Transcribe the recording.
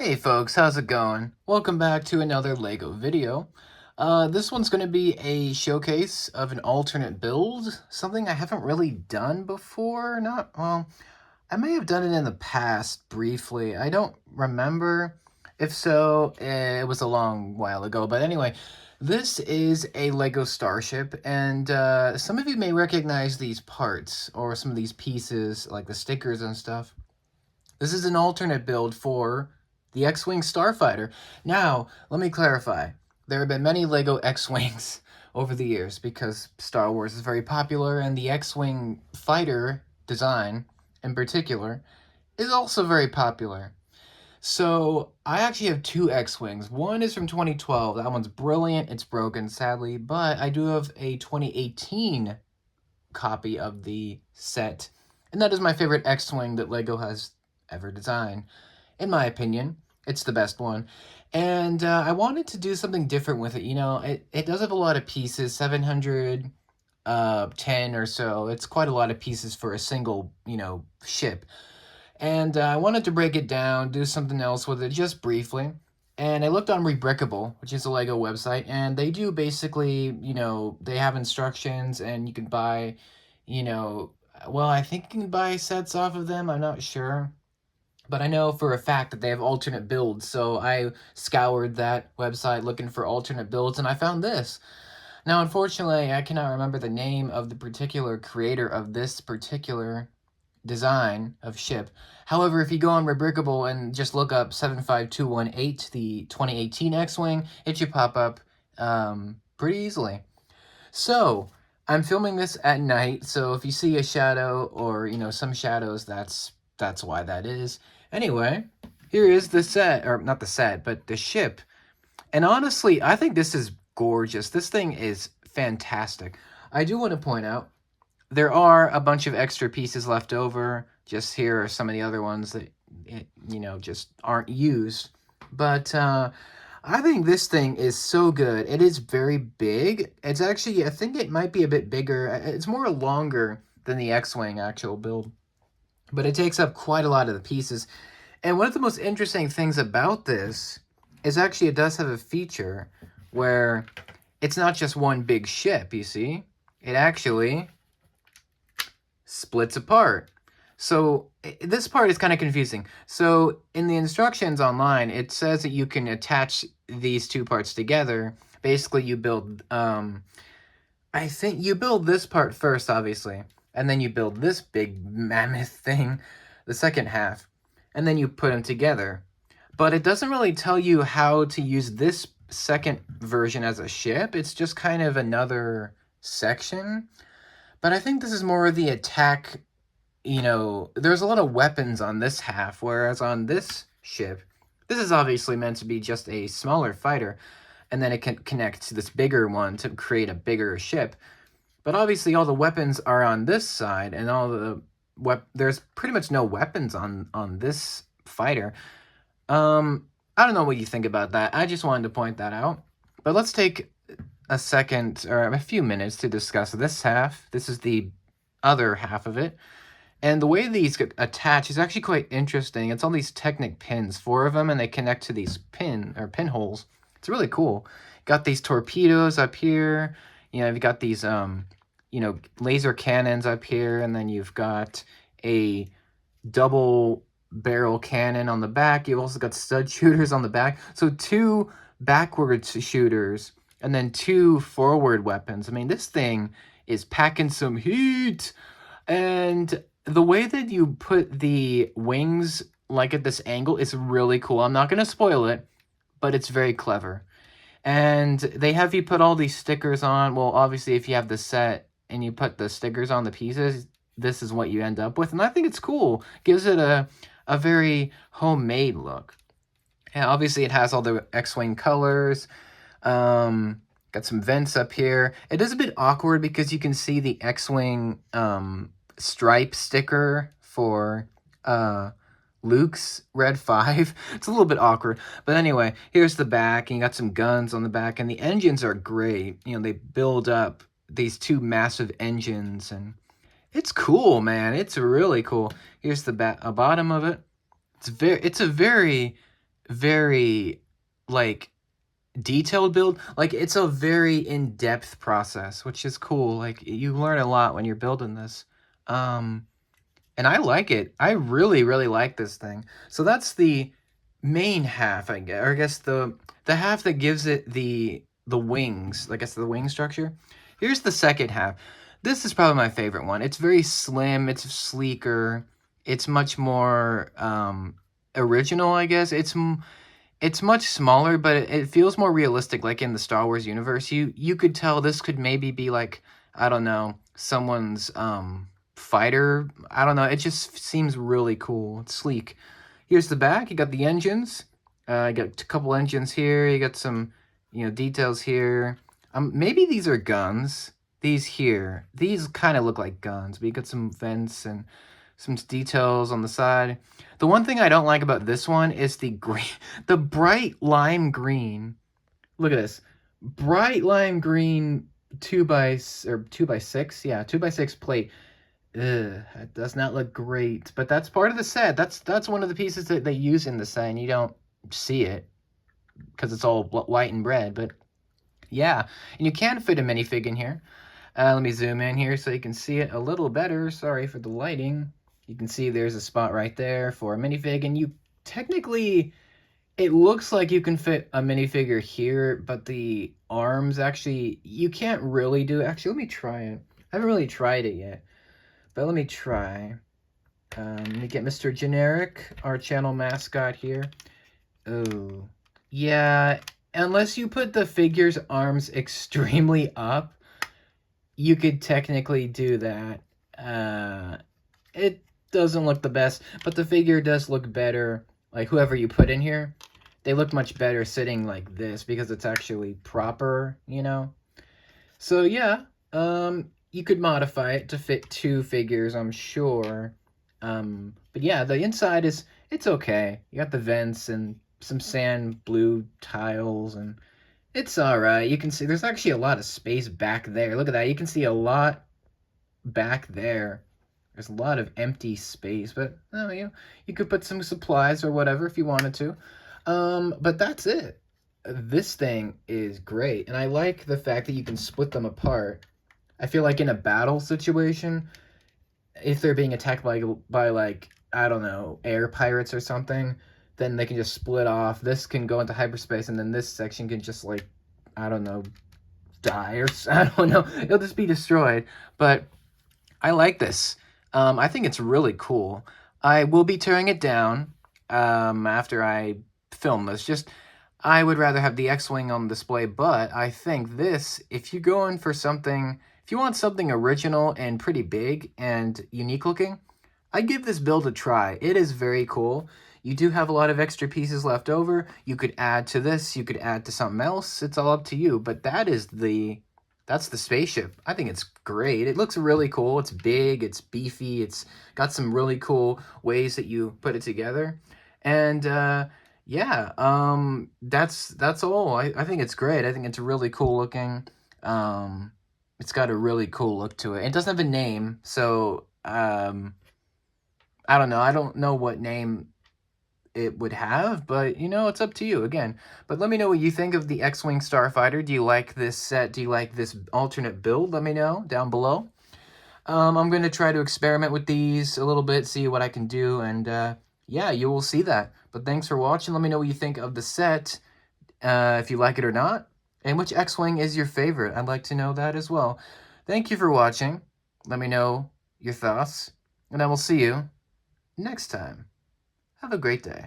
Hey folks, how's it going? Welcome back to another LEGO video. This one's going to be a showcase of an alternate build, something I haven't really done before. Well, I may have done it in the past briefly. I don't remember. If so, it was a long while ago. But anyway, this is a LEGO Starship, and some of you may recognize these parts or some of these pieces, like the stickers and stuff. This is an alternate build for the X-Wing Starfighter. Now, let me clarify. There have been many LEGO X-Wings over the years because Star Wars is very popular, and the X-Wing fighter design, in particular, is also very popular. So, I actually have two X-Wings. One is from 2012. That one's brilliant. It's broken, sadly. But I do have a 2018 copy of the set. And that is my favorite X-Wing that LEGO has ever designed. In my opinion, it's the best one. And I wanted to do something different with it. You know, it does have a lot of pieces, 710 or so. It's quite a lot of pieces for a single, ship. And I wanted to break it down, do something else with it just briefly. And I looked on Rebrickable, which is a LEGO website, and they do basically, they have instructions and you can buy, well, I think you can buy sets off of them. I'm not sure. But I know for a fact that they have alternate builds, so I scoured that website looking for alternate builds, and I found this. Now, unfortunately, I cannot remember the name of the particular creator of this particular design of ship. However, if you go on Rebrickable and just look up 75218, the 2018 X-Wing, it should pop up pretty easily. So, I'm filming this at night, so if you see a shadow or, some shadows, that's why that is. Anyway, here is the set, or not the set, but the ship. And honestly, I think this is gorgeous. This thing is fantastic. I do want to point out, there are a bunch of extra pieces left over. Just here are some of the other ones that, just aren't used. But I think this thing is so good. It is very big. It's actually, I think it might be a bit bigger. It's more longer than the X-Wing actual build. But it takes up quite a lot of the pieces. And one of the most interesting things about this is actually it does have a feature where it's not just one big ship, you see? It actually splits apart. So this part is kind of confusing. So in the instructions online, it says that you can attach these two parts together. Basically, you build, I think you build this part first, obviously. And then you build this big mammoth thing, the second half. And then you put them together. But it doesn't really tell you how to use this second version as a ship. It's just kind of another section. But I think this is more of the attack, there's a lot of weapons on this half, whereas on this ship, this is obviously meant to be just a smaller fighter. And then it can connect to this bigger one to create a bigger ship. But obviously all the weapons are on this side, and all the there's pretty much no weapons on this fighter. I don't know what you think about that. I just wanted to point that out. But let's take a second or a few minutes to discuss this half. This is the other half of it. And the way these attach is actually quite interesting. It's all these Technic pins, 4 of them, and they connect to these pinholes. It's really cool. Got these torpedoes up here. You've got these, laser cannons up here, and then you've got a double barrel cannon on the back. You've also got stud shooters on the back. So 2 backward shooters, and then 2 forward weapons. I mean, this thing is packing some heat. And the way that you put the wings, like at this angle, is really cool. I'm not going to spoil it, but it's very clever. And they have you put all these stickers on. Well, obviously, if you have the set and you put the stickers on the pieces, this is what you end up with. And I think it's cool. Gives it a very homemade look. And obviously, it has all the X-Wing colors. Got some vents up here. It is a bit awkward because you can see the X-Wing stripe sticker for Luke's Red 5. It's a little bit awkward. But anyway, here's the back, and you got some guns on the back, and the engines are great. They build up these 2 massive engines, and it's cool, man. It's really cool. Here's the bottom of it. It's a very very, like, detailed build. Like, it's a very in-depth process, which is cool. Like, you learn a lot when you're building this. Um, and I like it. I really, really like this thing. So that's the main half, I guess, or I guess the half that gives it the wings. I guess the wing structure. Here's the second half. This is probably my favorite one. It's very slim. It's sleeker. It's much more original, I guess. It's much smaller, but it feels more realistic, like in the Star Wars universe. You could tell this could maybe be like, I don't know, someone's fighter. I don't know. It just seems really cool. It's sleek. Here's the back. You got the engines. You got a couple engines here. You got some, details here. Maybe these are guns. These here. These kind of look like guns, but you got some vents and some details on the side. The one thing I don't like about this one is the green, the bright lime green. Look at this, bright lime green 2x6. Yeah, 2x6 plate. Ugh, it does not look great, but that's part of the set. That's one of the pieces that they use in the set, and you don't see it because it's all white and red. But yeah, and you can fit a minifig in here. Let me zoom in here so you can see it a little better. Sorry for the lighting. You can see there's a spot right there for a minifig, and you technically, it looks like you can fit a minifigure here, but the arms actually, you can't really do it. Actually, let me try it. I haven't really tried it yet, but let me try. Let me get Mr. Generic, our channel mascot here. Oh, yeah, unless you put the figure's arms extremely up, you could technically do that. It doesn't look the best, but the figure does look better. Like, whoever you put in here, they look much better sitting like this because it's actually proper, So yeah, you could modify it to fit two figures, I'm sure. But yeah, the inside it's okay. You got the vents and some sand blue tiles, and it's all right. You can see there's actually a lot of space back there. Look at that. You can see a lot back there. There's a lot of empty space, but you could put some supplies or whatever if you wanted to. But that's it. This thing is great, and I like the fact that you can split them apart. I feel like in a battle situation, if they're being attacked by like, I don't know, air pirates or something, then they can just split off. This can go into hyperspace, and then this section can just, like, I don't know, die, or I don't know. It'll just be destroyed. But I like this. I think it's really cool. I will be tearing it down after I film this. Just, I would rather have the X-Wing on display, but I think this, if you're going for something, if you want something original and pretty big and unique looking, I'd give this build a try. It is very cool. You do have a lot of extra pieces left over. You could add to this. You could add to something else. It's all up to you. But that's the spaceship. I think it's great. It looks really cool. It's big. It's beefy. It's got some really cool ways that you put it together. And yeah, that's all. I think it's great. I think it's really cool looking. It's got a really cool look to it. It doesn't have a name, so I don't know. I don't know what name it would have, but it's up to you again. But let me know what you think of the X-Wing Starfighter. Do you like this set? Do you like this alternate build? Let me know down below. I'm going to try to experiment with these a little bit, see what I can do, and yeah, you will see that. But thanks for watching. Let me know what you think of the set, if you like it or not, and which X-Wing is your favorite. I'd like to know that as well. Thank you for watching. Let me know your thoughts, and I will see you next time. Have a great day.